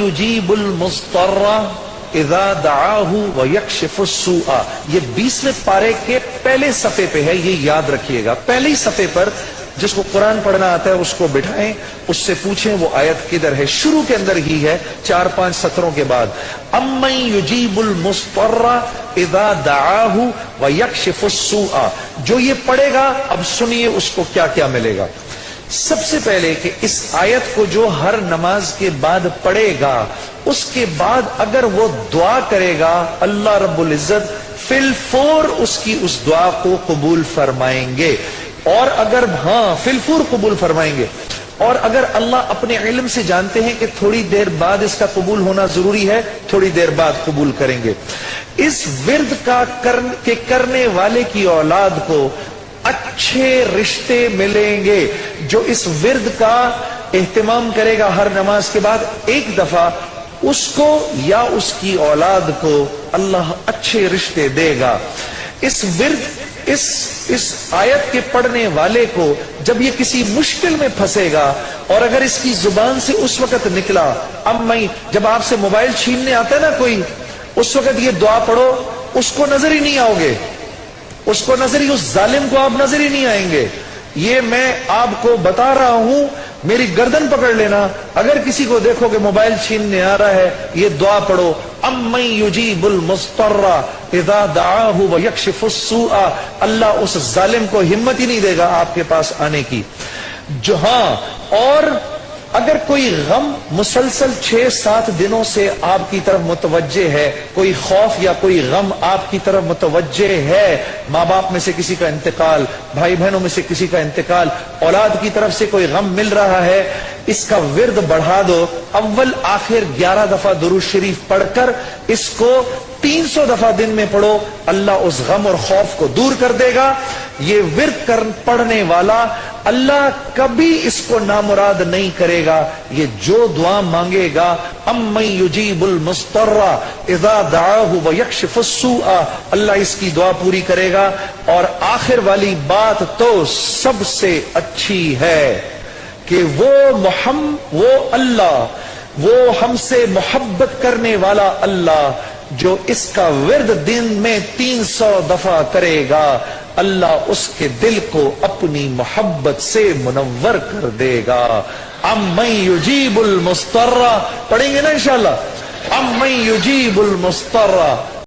یجیب المضطر اذا دعاہ ویکشف السوء، یہ 20ویں پارے کے پہلے صفحے پہ ہے، یہ یاد رکھیے گا۔ پہلے ہی صفحے پر جس کو قرآن پڑھنا آتا ہے اس کو بٹھائیں، اس سے پوچھیں وہ آیت کدھر ہے۔ شروع کے اندر ہی ہے 4-5 سطروں کے بعد، امن یجیب المضطر اذا دعاہ ویکشف السوء۔ جو یہ پڑھے گا اب سنیے اس کو کیا کیا ملے گا۔ سب سے پہلے کہ اس آیت کو جو ہر نماز کے بعد پڑھے گا، اس کے بعد اگر وہ دعا کرے گا اللہ رب العزت فی الفور اس کی اس دعا کو قبول فرمائیں گے، اور اگر فی الفور قبول فرمائیں گے، اور اگر اللہ اپنے علم سے جانتے ہیں کہ تھوڑی دیر بعد اس کا قبول ہونا ضروری ہے، تھوڑی دیر بعد قبول کریں گے۔ اس ورد کا کرنے والے کی اولاد کو اچھے رشتے ملیں گے۔ جو اس ورد کا اہتمام کرے گا ہر نماز کے بعد ایک دفعہ، اس کو یا اس کی اولاد کو اللہ اچھے رشتے دے گا۔ اس ورد اس آیت کے پڑھنے والے کو جب یہ کسی مشکل میں پھنسے گا، اور اگر اس کی زبان سے اس وقت نکلا، جب آپ سے موبائل چھیننے آتا ہے نا کوئی، اس وقت یہ دعا پڑھو، اس کو نظر ہی نہیں آؤ گے، اس کو نظر ہی، اس ظالم کو آپ نظر ہی نہیں آئیں گے۔ یہ میں آپ کو بتا رہا ہوں، میری گردن پکڑ لینا، اگر کسی کو دیکھو کہ موبائل چھیننے آ رہا ہے، یہ دعا پڑھو، امن یجیب المضطر اذا دعاہ ویکشف السوء۔ اللہ اس ظالم کو ہمت ہی نہیں دے گا آپ کے پاس آنے کی۔ اور اگر کوئی غم مسلسل 6-7 دنوں سے آپ کی طرف متوجہ ہے، کوئی خوف یا کوئی غم آپ کی طرف متوجہ ہے، ماں باپ میں سے کسی کا انتقال، بھائی بہنوں میں سے کسی کا انتقال، اولاد کی طرف سے کوئی غم مل رہا ہے، اس کا ورد بڑھا دو۔ اول آخر 11 دفعہ درود شریف پڑھ کر اس کو 300 دفعہ دن میں پڑھو، اللہ اس غم اور خوف کو دور کر دے گا۔ یہ ورد پڑھنے والا اللہ کبھی اس کو نامراد نہیں کرے گا۔ یہ جو دعا مانگے گا، امن یجیب المضطر اذا دعاہ ویکشف السوء، اللہ اس کی دعا پوری کرے گا۔ اور آخر والی بات تو سب سے اچھی ہے کہ وہ اللہ، وہ ہم سے محبت کرنے والا اللہ، جو اس کا ورد دن میں 300 دفعہ کرے گا، اللہ اس کے دل کو اپنی محبت سے منور کر دے گا۔ امن یجیب المضطر، پڑھیں گے نا انشاءاللہ، امن یجیب المضطر